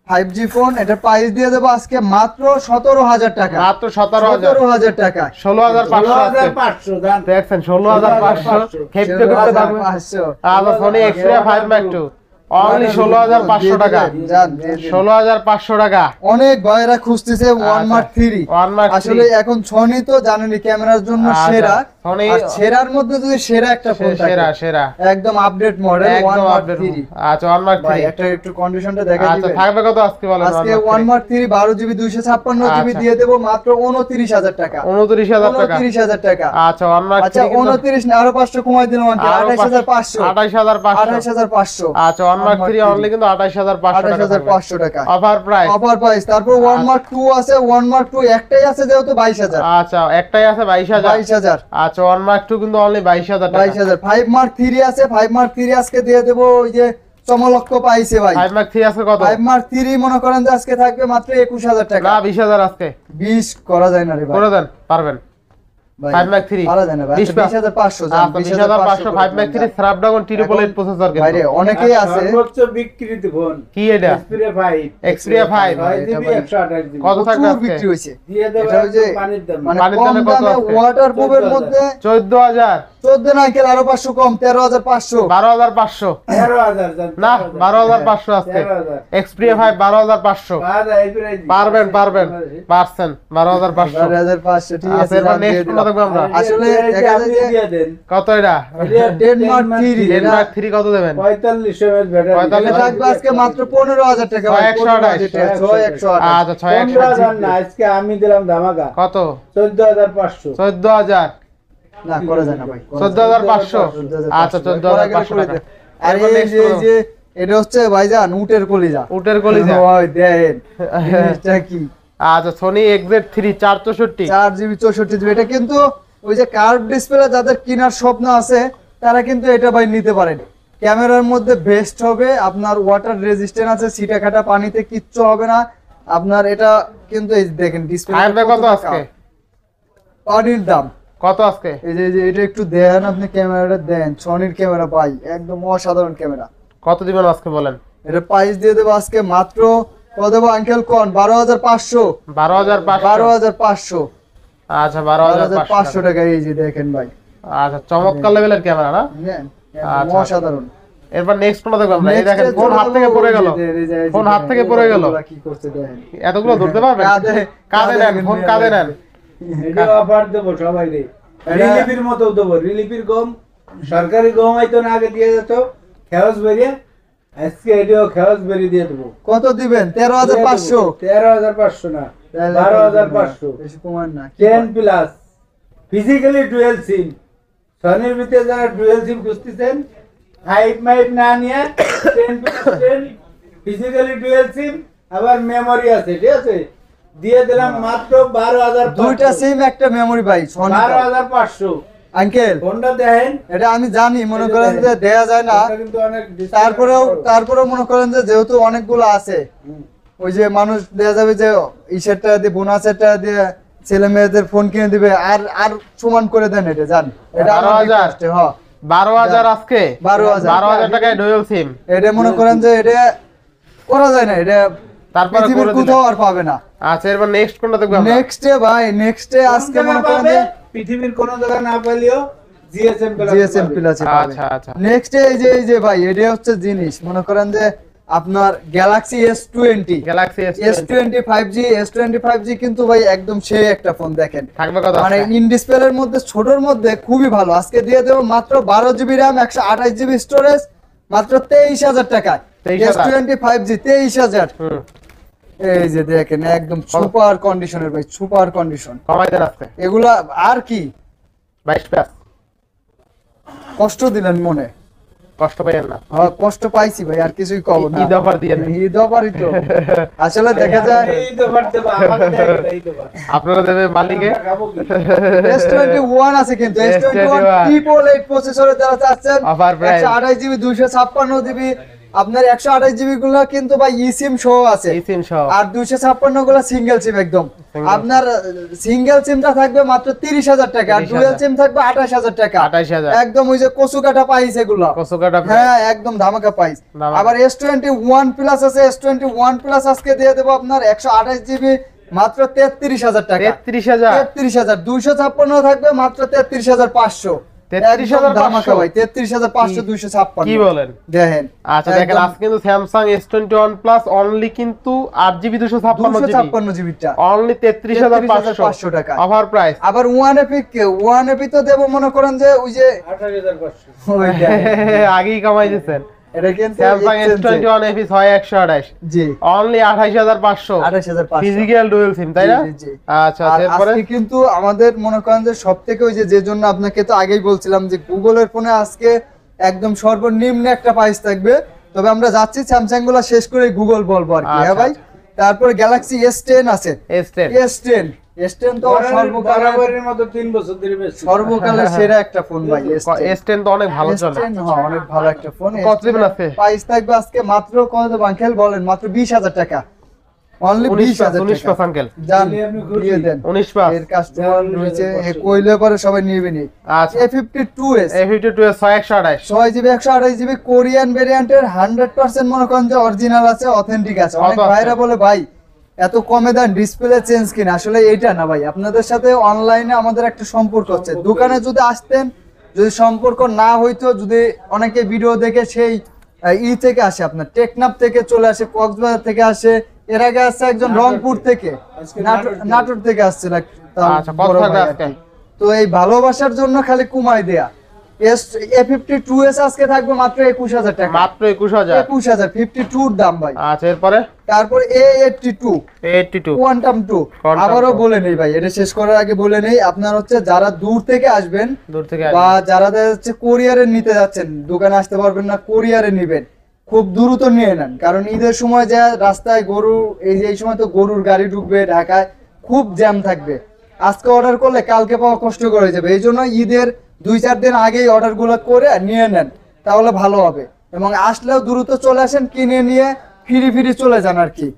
5G phone. এটা প্রাইস দিয়ে দেবো আজকে মাত্র 17,000 টাকা, মাত্র 17,000 17,000 টাকা 16,500 আজকে। 16,500 জান। দেখছেন 16,500 খেপতে করতে থাকবে। 17,500 আচ্ছা সোনি এক্সট্রা 5 মার্ক 2 অনলি 16,500 টাকা, যান, দিয়ে দিন। 16,500 টাকা অনেক ভাইরা খুঁজতেছে 1 মার্ক 3। 1 মার্ক আসলে এখন সনি তো জানেনই ক্যামেরার জন্য আচ্ছা, সেরা, সনি আর সেরার মধ্যে যদি সেরা একটা ফোন থাকে সেরা সেরা একদম আপডেট মডেল 1 একদম মার্ক আপডেট। 3 আচ্ছা 1 মার্ক ভাই 3 একটা একটু কন্ডিশনটা দেখা আচ্ছা দিবেন। থাকবে কত আজকে বলেন? আজকে 1 মার্ক 3 12GB 256GB আচ্ছা। দিয়ে দেব মাত্র 29,000 টাকা, 29,000 টাকা 29,000 টাকা। আচ্ছা 1 মার্ক আচ্ছা 29 না আরো 500 কমাই দিলাম আঙ্কেল, 28,500 28,500 28,500 আচ্ছা 1 মার্ক 3 অনলি কিন্তু 28,500 টাকা 28,500 টাকা অফার প্রাইস। Offer price. তারপর 1 মার্ক 2 আছে, 1 মার্ক 2 একটাই আছে যেহেতু 22,000 আচ্ছা একটাই আছে 22,000 22,000 আচ্ছা 1 মার্ক 2 কিন্তু অনলি 22,000 টাকা 22,000 5 মার্ক 3 আছে, 5 মার্ক 3 আজকে দিয়ে দেব ওই যে চমলক্ষ পাইছে ভাই। 5 মার্ক 3 আছে কত? 5 মার্ক 3 মনে করেন যে আজকে থাকবে মাত্র 21,000 টাকা। না 20,000 আজকে 20 করা যায় না রে ভাই, করে দেন পারবেন। ভাই 5 মার্ক 3 করা যায় না ভাই। 20,500 20,500 জান, 20,500 5 মার্ক 3 স্ন্যাপড্রাগন T8 প্রসেসর ভাই রে কিন্তু অনেকেই আছে সর্বোচ্চ বিক্রিত ফোন কি এটা? Xperia 5 Xperia 5 6GB 128GB কত থাকবে প্রচুর আজকে? বিক্রি হয়েছে। দিয়ে দেব এটা ওই যে পানির দাম মানে পানির কম দামে কত দামে আছে? ওয়াটারপ্রুফের মধ্যে 14,000 14 না আঙ্কেল আরো 500 কম 13,500 12,500 13,000 জান, না 13,000 12,500 আজকে 13,000 Xperia 5 12,500 পারবেন পারবেন পারছেন 12,500 12,500 ঠিক আচ্ছা আছে এবার জান, দিয়ে নেক্সট দিলাম। কোনটা দেখবো আমরা? আসলে দেখা যায় যে দিয়ে দেন কত এটা? 10 মার্ক 3 10 মার্ক 3 কত দেবেন? 45 mAh ব্যাটারি 45 এটা থাকবে আজকে মাত্র 15,000 টাকা ভাই, 128 6128 আচ্ছা 6 15,000 না আজকে আমি দিলাম ধামাকা কত? 14,500 14,000 না করা যায় না ভাই, 14,500 আচ্ছা 14,500 টাকা। আর এরপর এই next যে বলো। যে এটা হচ্ছে ভাইজান উটের কলিজা, উটের কলিজা ওই দেন জিনিসটা কি আচ্ছা Sony XZ3 464 4GB 64GB এটা কিন্তু ওই যে কার্ভ ডিসপ্লে যাদের কেনার স্বপ্ন আছে তারা কিন্তু এটা ভাই নিতে পারেন। ক্যামেরার মধ্যে বেস্ট হবে, আপনার ওয়াটার রেজিস্ট্যান্ট আছে, সিটা কাটা পানিতে কিচ্ছু হবে না আপনার। এটা কিন্তু এই দেখেন ডিসপ্লে আইবে কত আজকে? পানির দাম কত আজকে? এই যে এটা একটু দেন, আপনি ক্যামেরাটা দেন, সনির ক্যামেরা পাই একদম অসাধারণ ক্যামেরা। কত দিবেন আজকে বলেন? এটা প্রাইস দিয়ে দেবো আজকে মাত্র কত দেবো আঙ্কেল কোন 12,500 12,500 12,500 আচ্ছা 12,500 12,500 টাকা। এই যে দেখেন ভাই আচ্ছা চমৎকার লেভেলের ক্যামেরা না? নেন, আচ্ছা। একদম অসাধারণ। এরপর নেক্সট কোনটা দেখব আমরা? এই Next দেখেন এ ফোন চলে হাত যাবো থেকে পড়ে গেল, ওই যে, এই যে, ফোন হাত থেকে পড়ে গেল। ওরা কি করছে দেখেন। এতগুলো ধরতে পারবেন? কাঁধে- কাঁধে নেন, ফোন কাঁধে নেন। এটা অফার দেবো সবাই রে, রিলিফের মতো দেবো, রিলিফের গম সরকারি গম হয়তো না আগে দিয়ে যেত খেওয়াজ বেরিয়ে, আজকে এটাও খেওয়াজ বেরিয়ে দিয়ে দেবো। কত দিবেন? 13,500 13,500 না 12,500 বেশি কমান না। 10 প্লাস ফিজিক্যালি ডুয়েল সিম। সনির ভিতরে যারা ডুয়েল সিম খুঁজতেছেন 5 মাইট না নিয়ে 10 প্লাস 10 ফিজিক্যালি ডুয়েল সিম আবার মেমরি আছে, ঠিক আছে, দিয়ে দিলাম মাত্র 12,500 দুইটা সিম একটা মেমরি ভাই সনি 12,500 আঙ্কেল। ফোনটা দেখেন, এটা আমি জানি মনে করেন যে দেয়া যায় না, এটা কিন্তু অনেক তারপরেও মনে করেন যে যেহেতু অনেকগুলো আছে ওই যে মানুষ দেয়া যাবে যে ইসেরটা দিয়ে বোনাসেরটা দিয়ে ছেলে মেয়েদের ফোন কিনে দিবে আর আর সমান করে দেন এটা জান। এটা আমার 12,000 request, হ্যাঁ 12,000 আজকে 12,000 টাকায় ডুয়াল সিম। এটা মনে করেন যে এটা করা যায় না, এটা তারপরে পৃথিবীর করে কোথাও দিলেন। আর পাবে না। আচ্ছা এরপর নেক্সট কোনটা দেখব আমরা? নেক্সটে ভাই নেক্সটে আজকে মনে করেন যে পৃথিবীর কোন জায়গায় না পেলেও জিএসএম জিএসএম প্লাসে পাবে। আচ্ছা আচ্ছা নেক্সট এই যে ভাই এটা হচ্ছে জিনিস মনে করেন যে আপনার Galaxy S20 Galaxy S20 5G S20 5G কিন্তু ভাই একদম সেই একটা ফোন দেখেন থাকবে কত মানে ইন ডিসপ্লের মধ্যে ছোটর মধ্যে খুবই ভালো আজকে দিয়ে দেবো মাত্র 12GB RAM 128GB স্টোরেজ মাত্র 23000 টাকায় 23,000 S20 5G 23000 এই যে দেখেন একদম সুপার কন্ডিশনের ভাই সুপার কন্ডিশন কমাই দেন আজকে এগুলা আর কি 22 প্লাস কষ্ট দিলেন মনে কষ্ট পাইয়েন না হ্যাঁ কষ্ট পাইছি ভাই আর কিছুই কব না ঈদ অফার দিয়ে দেন। ঈদ অফারই তো আসলে দেখা যায় এই তো পারতে বা আমাকে দেখ এই তো পার আপনারা দেবে মালিকে খাবো কি S21 আছে কিন্তু S21 S21 ট্রিপল 8 প্রসেসরে যারা চাচ্ছেন Offer price। 128GB 256GB আপনার 128GB গুলো কিন্তু ভাই eSIM সহ আছে এই সিম সহ আর 256 গুলো সিঙ্গেল সিম একদম Single আপনার সিঙ্গেল সিমটা থাকবে মাত্র 30000 টাকা আর 30,000 ডুয়াল সিম থাকবে 28000 টাকা 28000 একদম ওই যে কচুকাটা পাইস এগুলো কসুকাটা হ্যাঁ একদম ধামাকা প্রাইস ধামাকা। আবার S21 প্লাস আছে S21 প্লাস আজকে দিয়ে দেব আপনার 128GB মাত্র 33000 টাকা 33000 33000 256 থাকবে মাত্র 33500 33,500 ধামাকা ভাই 33500 256 কি বলেন দেখেন আচ্ছা দেখেন একদম আজকে কিন্তু Samsung S21 Plus অনলি কিন্তু 8GB 256GB 256GB টা অনলি 33500 টাকা অফার প্রাইস আবার 1AP তো দেব মনে করেন যে ওই যে 28500 ওইটা আগেই কামাই দিয়েছেন এটা কিন্তু Samsung exchange S21 FE 6128 জি অনলি 28500 28500 ফিজিক্যাল ডুয়াল সিম তাই না জি, জি। আচ্ছা আর এরপরে আজকে কিন্তু আমাদের মনে করেন যে সবথেকে ওই যে জন্য আপনাকে তো আগেই বলছিলাম যে গুগলের ফোনে আজকে একদম সর্বনিম্ন একটা প্রাইস থাকবে তবে আমরা যাচ্ছি স্যামসাং গুলো শেষ করে গুগল বলবো আর কি হ্যাঁ আচ্ছা, ভাই তারপরে গ্যালাক্সি S10 আছে S10 S10 তো সর্বকালের বরাবরের মতো 3 বছর ধরে বেশি সর্বকালের সেরা একটা ফোন ভাই S10 তো অনেক ভালো চলে S10 হ্যাঁ অনেক ভালো একটা ফোন কত দিবেন আছে? প্রাইস থাকবে আজকে মাত্র কত বাঙ্কেল বলেন মাত্র 20000 টাকা অনলি 20000 19 টাকা আঙ্কেল জান দিলে আপনি খুশি? দিয়ে দেন 19 পাস এর কাস্টমার রয়েছে এ কইলে পরে সবাই নিবে নি আচ্ছা A52s A52 এর 6128 6GB 128GB কোরিয়ান ভেরিয়েন্টের 100% মনে করেন যে অরিজিনাল আছে অথেন্টিক আছে অনেক কত আছে? ভাইরা বলে ভাই এত কমে দেন ডিসপ্লে চেঞ্জ কিনা আসলে এইটা না ভাই আপনাদের সাথে অনলাইনে আমাদের একটা সম্পর্ক হচ্ছে দোকানে যদি আসতেন যদি সম্পর্ক না হইতো যদি অনেকে ভিডিও দেখে সেই থেকে আসে আপনার টেকনাফ থেকে চলে আসে কক্সবাজার থেকে আসে এর আগে আসছে একজন রংপুর থেকে আজকে নাটোর থেকে আসছে আচ্ছা, কত থাকবে আজকে? তো এই ভালোবাসার জন্য খালি কুমাই দেয়া A52s আজকে থাকবে মাত্র 21000 টাকা মাত্র 21000 21000 52 দাম ভাই আচ্ছা এরপরে তারপর A82 82 কোয়ান্টাম 2 Quantum আবারও 2 বলে নেই ভাই এটা শেষ করার আগে বলে নেই আপনার হচ্ছে যারা দূর থেকে আসবেন দূর থেকে বা যারা হচ্ছে কোরিয়ারে নিতে যাচ্ছেন দোকানে আসতে পারবেন না কোরিয়ারে নেবেন খুব দ্রুত নিয়ে নেন কারণ ঈদের সময় যা রাস্তায় গরু এই সময় তো গরুর গাড়ি ঢুকবে ঢাকায় খুব জ্যাম থাকবে আজকে অর্ডার করলে কালকে পাওয়া কষ্টকর হয়ে যাবে এই জন্য ঈদের 2-4 দিন আগেই অর্ডারগুলো করে নিয়ে নেন তাহলে ভালো হবে এবং আসলেও দ্রুত চলে আসেন কিনে নিয়ে ফিরি চলে যান আর কি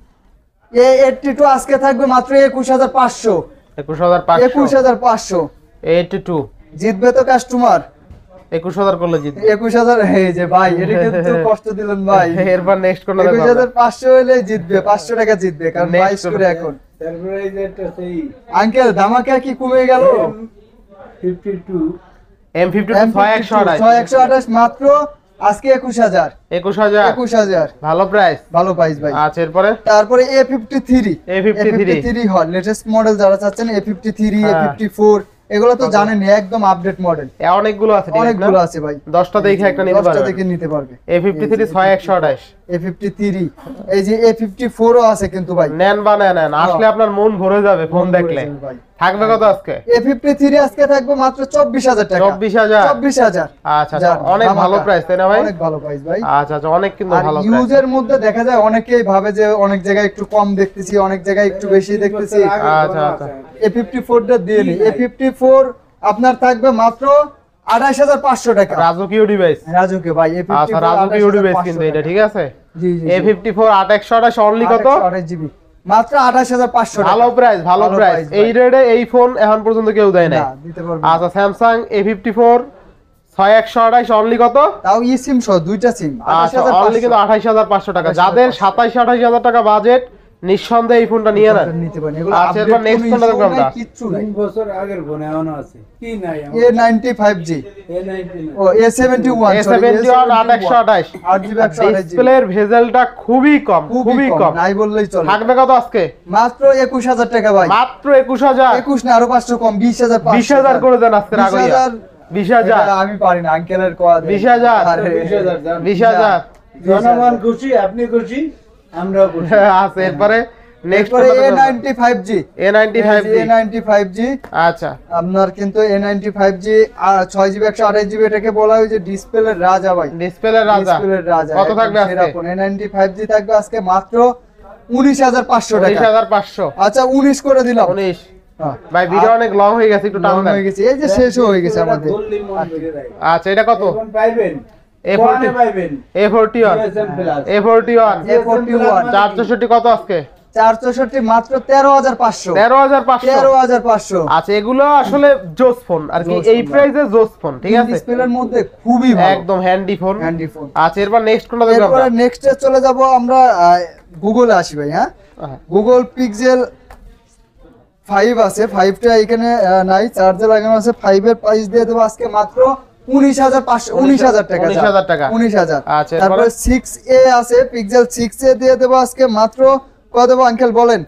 A82 আজকে থাকবে মাত্র 21500 21500 21500 82 জিতবে তো কাস্টমার 21000 করলে জিতবে 21000 এই যে ভাই এটা কিন্তু কষ্ট দিলেন ভাই এরপর নেক্সট কোন 21500 হলে জিতবে 500 টাকা জিতবে কারণ Next 22 করে এখন তারপরে এই যে একটা সেই আঙ্কেল ধামাকা কি কমে গেল 52 M52 6128 6128 মাত্র আজকে 21000 21000 ভালো প্রাইস ভালো প্রাইস ভাই আচ্ছা এরপরে তারপরে A53 A53 হয় লেটেস্ট মডেল যারা চাচ্ছেন A53 হ্যাঁ। A54 এগুলো তো জানেনই একদম আপডেট মডেল অনেকগুলো আছে অনেকগুলো আছে ভাই 10টা দেখে একটা নিতে 10টা পারবেন থেকে নিতে পারবে A53 6128 A53 এই যে A54 ও আছে কিন্তু ভাই নেন বা নেন আসলে আপনার মন ভরে যাবে ফোন দেখলে ভাই থাকবে কত আজকে A53 আজকে থাকবে মাত্র 24000 টাকা 24000 24000 আচ্ছা আচ্ছা অনেক ভালো প্রাইস তাই না ভাই অনেক ভালো প্রাইস ভাই আচ্ছা আচ্ছা অনেক কিন্তু আর ভালো প্রাইস ইউজের মধ্যে দেখা যায় অনেকেই ভাবে যে অনেক জায়গায় একটু কম দেখতেছি অনেক জায়গায় একটু বেশি দেখতেছি আচ্ছা আচ্ছা A54 টা দিয়ে নি A54 আপনার থাকবে মাত্র 28500 টাকা রাজকীয় ডিভাইস রাজুকে ভাই A54 আচ্ছা রাজকীয় ডিভাইস কিন্তু এটা ঠিক আছে জি জি A54 8128 অনলি কত 8GB মাত্র 28500 টাকা ভালো প্রাইস ভালো ভালো প্রাইস price এই রেটে এই ফোন এখন পর্যন্ত কেউ দেয় না না দিতে পারবো আচ্ছা স্যামসাং A54 6128 অনলি কত তাও সিম সহ দুইটা সিম আচ্ছা অনলি কিন্তু 28500 টাকা যাদের 27000 টাকা বাজেট নিঃসন্দেহে এই ফোনটা নিয়ে নেন। নিতে পারেন। এগুলো আচ্ছা, এরপর update next কোনো কোনটা দেখবো issue নাই, আমরা? কিচ্ছু নাই। 3 বছর আগের ফোন এখনো আছে কি নাই A95G ও A71 A71 828 8GB 128GB ডিসপ্লের ভেজেলটা খুবই কম, খুবই কম। নাই বললেই চলে। থাকবে কত আজকে? মাত্র 21000 টাকা ভাই। মাত্র 21000। 21 না আরো 500 কম, 20500 20000 করে দেন আজকে রাগইয়া। 20000 এটা আমি পারি না, আঙ্কেলের কোয়া দেন। 20000 আরে, 20000 জনগণ খুশি, আপনি খুশি, আমরাও খুশি। আছে। এরপরে নেক্সট এরপরে A95G A95G আচ্ছা, আপনার কিন্তু A95G 6GB 128GB এটাকে বলা হয় যে ডিসপ্লের রাজা ভাই। ডিসপ্লের রাজা। ডিসপ্লের রাজা। কত থাকবে আজকে? এরকম A95G থাকবে আজকে মাত্র 19500 টাকা। 19500। আচ্ছা 19 করে দিলাম। 19। হ্যাঁ। ভাই ভিডিও অনেক লং হয়ে গেছে, একটু টান Long দেন। হয়ে গেছে, এই যে শেষ হয়ে গেছে আমাদের। বললি মন ভরে যায়। আচ্ছা, এটা কত? এখন পাইবেন A40 কোয়ানে পাইবেন A41 GSM Plus। A41 A41 464 কত আজকে? 464 মাত্র 13500 13500। 13500 আচ্ছা, এগুলো আসলে জোস ফোন আর কি, জোস এই ফোন, প্রাইসে জোস ফোন, ঠিক আছে? ডিসপ্লের মধ্যে খুবই ভালো, একদম হ্যান্ডি ফোন। Handy phone. আচ্ছা, এরপর নেক্সট কোনটা দেখব এরপরে আমরা? নেক্সটে চলে যাব আমরা গুগলে আসি ভাই। হ্যাঁ, হ্যাঁ। গুগল পিক্সেল 5 আছে, 5টা এখানে নাই, চার্জে লাগানো আছে। 5 এর প্রাইস দিয়ে দেব আজকে মাত্র 19000 টাকা। 19000 টাকা। 19000। আচ্ছা, এরপরে? তারপরে 6a আছে, পিক্সেল 6a দিয়ে দেব আজকে মাত্র কত দেব আঙ্কেল বলেন?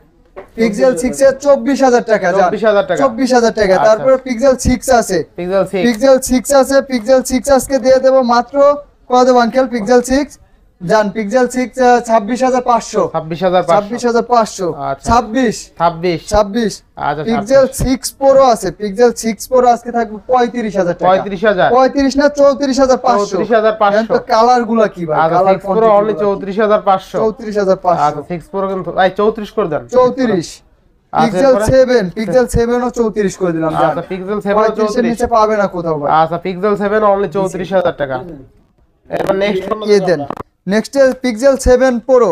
পিক্সেল 6a 24000 টাকা। 24000 টাকা। 24000 টাকা। আচ্ছা। তারপরে পিক্সেল 6 আছে, পিক্সেল 6 পিক্সেল 6 আছে, পিক্সেল 6 আজকে দিয়ে দেব মাত্র কত দেব আঙ্কেল? পিক্সেল 6 জান, পিক্সেল 6 26500। 26500। 26500। আচ্ছা। 26 26। আচ্ছা, পিক্সেল 6 প্রো আছে, পিক্সেল 6 প্রো আজকে থাকবে 35000 টাকা। 35000। 35 না 34500। 34500। এখন তো কালার গুলা কি ভাই? আচ্ছা, কালার 6 প্রো অনলি 34500। 34500। আচ্ছা, 6 প্রো কিন্তু ভাই 34 করে দেন। 34। পিক্সেল এরপরে? 7, পিক্সেল 7 ও 34 করে দিলাম জান। আচ্ছা, পিক্সেল 7 35 এর 34। নিচে পাবে না কোথাও ভাই। আচ্ছা, পিক্সেল 7 অনলি 34000 টাকা। এরপর নেক্সট কোন এই দেন। Next Pixel 7 pro.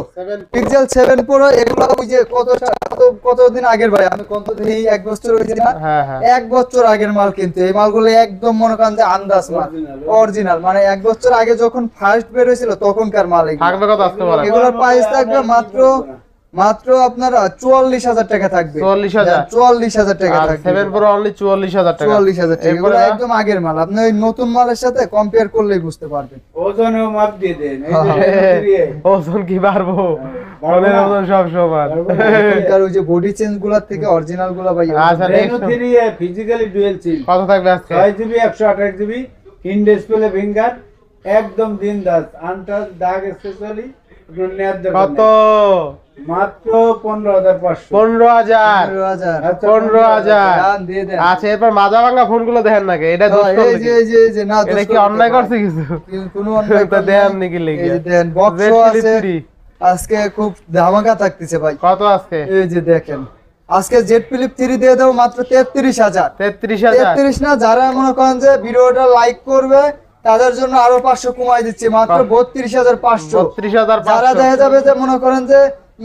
Pixel 7 pro এগুলো ওই যে কতদিন আগের ভাই, আমি কতদিন, এই 1 বছর হয়েছে না? হ্যাঁ, হ্যাঁ। 1 বছর আগের মাল, কিন্তু এই মালগুলো একদম মনে করেন যে আন্দাজ মাল, অরিজিনাল। মানে 1 বছর আগে যখন ফার্স্ট বের হয়েছিল তখনকার মাল এগুলো। থাকবে কত আজকে বলেন? এগুলোর প্রাইস থাকবে মাত্র আপনার 44000 টাকা থাকবে। 44000। 44000 টাকা আর থাকবে। 7 প্রো অনলি 44000 টাকা। 44000 টাকা। এরপরে এগুলো একদম আগের মাল, আপনি ওই নতুন মালের সাথে কম্পেয়ার করলেই বুঝতে পারবেন। ওজনেও মাপ দিয়ে দেন এই যে ওজন কি পারবো? ফোনের ওজন সব সমান। এখনকার ওই যে বডি চেঞ্জ গুলার থেকে অরিজিনাল গুলা ভাই। আচ্ছা, Reno next 3A physically dual SIM কত থাকবে আজকে? 6GB 128GB in display finger একদম দিনদাস আনটাচ দাগ স্পেশালি দুনিয়ার কত? মাত্র 15500 15000। 15000। দাম দিয়ে দেন। আচ্ছা, এরপর মাজা ভাঙা ফোনগুলো দেখেন নাকি? এটা দোষ এই করলে যে কি? এই যে না, এটা কি অন্যায় করছে কিছু? কোনো অন্যায় তো করে দেন নাই। নাকি লেগে? এই যে দেন, বক্স Z Flip আছে 3 আজকে, খুব ধামাকা থাকতেছে ভাই। কত আজকে? এই যে দেখেন, আজকে জেড ফ্লিপ 3 দিয়ে দেবো মাত্র 33000। 33000। 33 না, যারা মনে করেন যে ভিডিওটা লাইক করবে তাদের জন্য আরো 500 কমাই দিচ্ছি, মাত্র 32500। 32500। যারা দেখা যাবে যে মনে করেন যে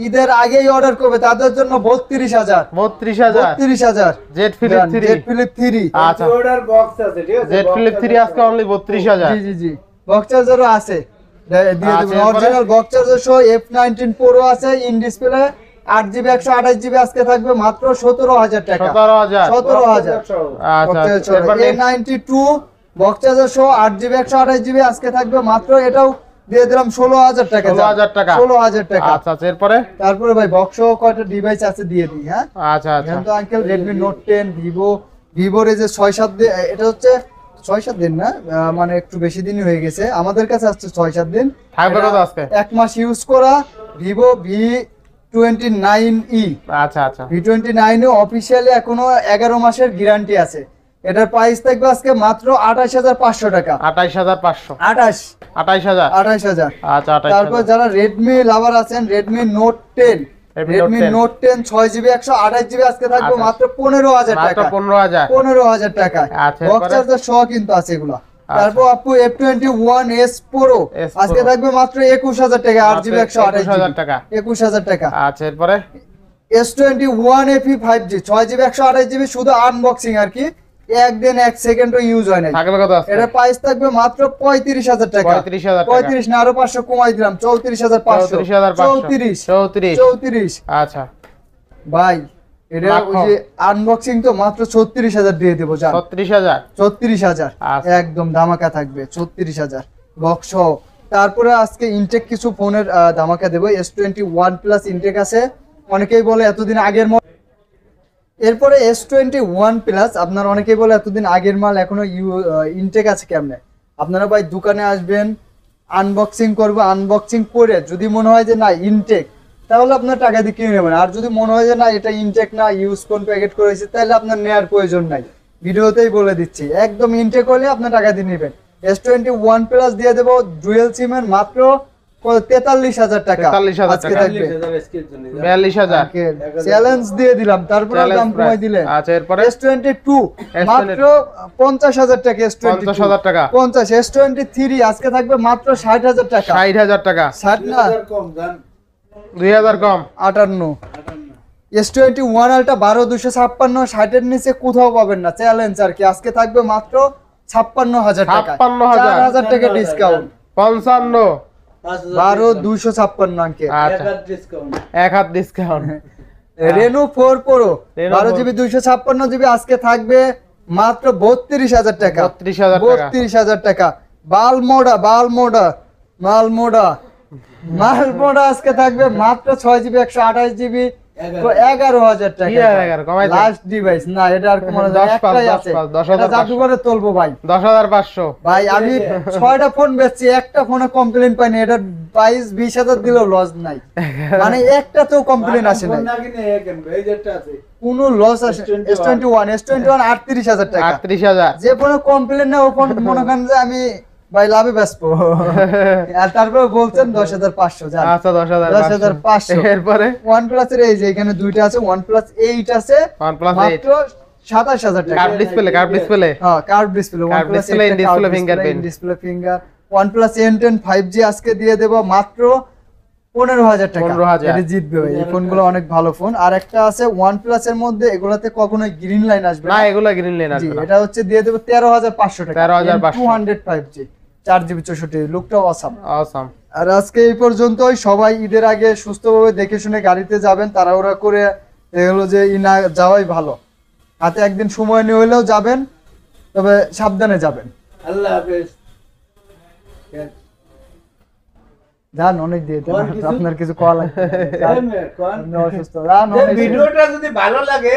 ঈদের আগেই অর্ডার করবে তাদের জন্য 32000। 32000। 32000 জেড ফ্লিপ 3। Z flip 3। আচ্ছা, অর্ডার বক্স আছে ঠিক আছে জেড ফ্লিপ 3 আজকে অনলি 32000। জি জি জি, বক্স চার্জারও আছে, দিয়ে আচ্ছা, দেবেন। এরপরে? অরিজিনাল বক্স চার্জার সহ F19 প্রো আছে, ইন ডিসপ্লে 8GB 128GB আজকে থাকবে মাত্র 17000 টাকা। 17000। 17000। আচ্ছা, এরপর next? A92 বক্স চার্জার সহ 8GB 128GB আজকে থাকবে মাত্র, এটাও দিয়ে দিলাম 16000 টাকা। 16000 টাকা। 16000 টাকা। আচ্ছা, আচ্ছা, এরপরে? তারপরে ভাই বক্স সহ কয়টা ডিভাইস আছে দিয়ে দিই। হ্যাঁ, আচ্ছা, আচ্ছা। এখন তো আঙ্কেল রেডমি নোট 10, ভিভোর এই যে 6-7 দিন, এটা হচ্ছে 6-7 দিন না, মানে একটু বেশি দিনই হয়ে গেছে আমাদের কাছে, আসছে 6-7 দিন। থাকবে কত আজকে? 1 মাস ইউজ করা ভিভো V29e। আচ্ছা, আচ্ছা। V29 এ অফিসিয়ালি এখনো 11 মাসের গ্যারান্টি আছে। এটার প্রাইস থাকবে আজকে মাত্র 28500 টাকা। 28500। 28000। 28000। আচ্ছা, 28000। তারপর যারা রেডমি লাভার আছেন, Redmi note 10, Redmi note 10 6GB 128GB আজকে থাকবে আচ্ছা। মাত্র 15000 মাত্র টাকা। 15000। 15000 টাকা। আচ্ছা, বক্স এরপরে? চার্জার সহ কিন্তু আছে এগুলা। আচ্ছা। তারপর আপু F21s Pro S Pro। আজকে থাকবে মাত্র 21000 টাকা। 8GB 128GB 21000 টাকা। 21000 টাকা। আচ্ছা, এরপরে? S21 FE 5G 6GB 128GB শুধু আনবক্সিং আর কি, একদিন 1 সেকেন্ডও ইউজ হয় না। থাকবে কত আজকে? এটা প্রাইস থাকবে মাত্র 35,000 টাকা। 35,000 টাকা। 35 না আরো 500 কমাই দিলাম, 34,500। 34 আচ্ছা ভাই, এটা ওই যে আনবক্সিং তো মাত্র 36,000 দিয়ে দেবো জান। 36,000 34,000 আচ্ছা। একদম ধামাকা থাকবে 34,000 বক্স সহ। তারপরে আজকে ইনটেক কিছু ফোনের ধামাকা দেবো। S21 প্লাস ইনটেক আছে, অনেকেই বলে এতদিন আগের মাল। এরপরে S21 প্লাস আপনারা অনেকেই বলে এতদিন আগের মাল এখনো ইনটেক আছে কেমনে। আপনারা ভাই দোকানে আসবেন, আনবক্সিং করবো, আনবক্সিং করে যদি মনে হয় যে না ইনটেক, তাহলে আপনার টাকা দিয়ে কিনে নেবেন। আর যদি মনে হয় যে না এটা ইনটেক না, ইউজ কোন প্যাকেট করেছে, তাহলে আপনার নেওয়ার প্রয়োজন নাই। ভিডিওতেই বলে দিচ্ছি, একদম ইনটেক হলে আপনার টাকা দিয়ে নেবেন। S21 প্লাস দিয়ে দেবো ডুয়েল সিমের মাত্র 43,000 টাকা। 43,000 আজকে টাকা। থাকবে 42,000 চ্যালেঞ্জ দিয়ে দিলাম, তারপরে দাম কমাই দিলেন। আচ্ছা এরপরে S22 মাত্র 50,000 টাকা। S22 50,000 টাকা। 50। S23 আজকে থাকবে মাত্র 60,000 টাকা। 60,000 টাকা। 60 না, 2000 কম। 58। S21 আলটা 12,256, 60 এর নিচে কোথাও পাবেন না, চ্যালেঞ্জ আর কি। আজকে থাকবে মাত্র 56,000 টাকা। 56,000 4,000 টাকা ডিসকাউন্ট। 55 12,256 আঙ্কে। আচ্ছা এক হাত discount. Reno 4 pro Reno 12 GB 256 GB আজকে থাকবে মাত্র 32,000 টাকা। 32,000 টাকা। 32,000 টাকা। মালমোড়া আজকে থাকবে মাত্র 6 জিবি 128 জিবি 11,000 টাকা। কি আর 11 কমাই দেন। লাস্ট ডিভাইস না, এটা আর কোনো 10 একটাই 10 আছে। 10,500 এটা জাদুঘরে তুলবো ভাই। 10,500 ভাই আমি 6টা ফোন বেচছি, একটা ফোনে কমপ্লেইন পাইনি। এটা 22-20,000 দিলেও লস নাই, মানে একটাতেও কমপ্লেইন আসে নাই, কোনো লস আসে। S21 38,000 টাকা। 38,000 যে ফোনে কমপ্লেইন না ও ফোন মনে করেন যে আমি ভাই লাভে বেচবো। আর তারপরে বলছেন 10,500 জান। আচ্ছা 10,500 এরপরে OnePlus এর এই যে এখানে দুইটা আছে, OnePlus 8 আছে OnePlus 8 মাত্র 27,000 টাকা। কার্ভ ডিসপ্লে হ্যাঁ curve display, Curved OnePlus display, 8 display fingerprint। Display finger. OnePlus N10 5G আজকে দিয়ে দেব মাত্র 15,000 টাকা। 15,000 এটা জিতবে ভাই, এই ফোনগুলো অনেক ভালো ফোন। আর একটা আছে OnePlus এর মধ্যে, এগুলাতে কখনোই গ্রিন লাইন আসবে না না। এগুলা গ্রিন লাইন জি, আসবে না। এটা হচ্ছে দিয়ে দেব 13,500 টাকা। 13,500 200 5G 4GB 64, লুকটাও অসাম। অসাম। আর আজকে এই পর্যন্তই। সবাই ঈদের আগে সুস্থভাবে দেখে শুনে গাড়িতে যাবেন, তাড়াহুড়া করে এগুলো যে না যাওয়াই ভালো। হাতে একদিন সময় নিয়ে হলেও যাবেন, তবে সাবধানে যাবেন। আল্লাহ হাফেজ। যান, অনেক দিয়ে দেন। কোন কিছু? আপনার কিছু কল লাগবে আপনি অসুস্থ। যান, যে অনেক দিয়ে দেন। ভিডিওটা যদি ভালো লাগে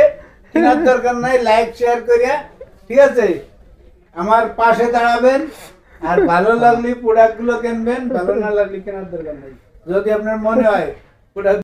কেনার দরকার নাই, লাইক শেয়ার করিয়া, ঠিক আছে, আমার পাশে দাঁড়াবেন। আর ভালো লাগলে প্রোডাক্ট গুলো কিনবেন, ভালো না লাগলে কেনার দরকার নাই। যদি আপনার মনে হয় প্রোডাক্ট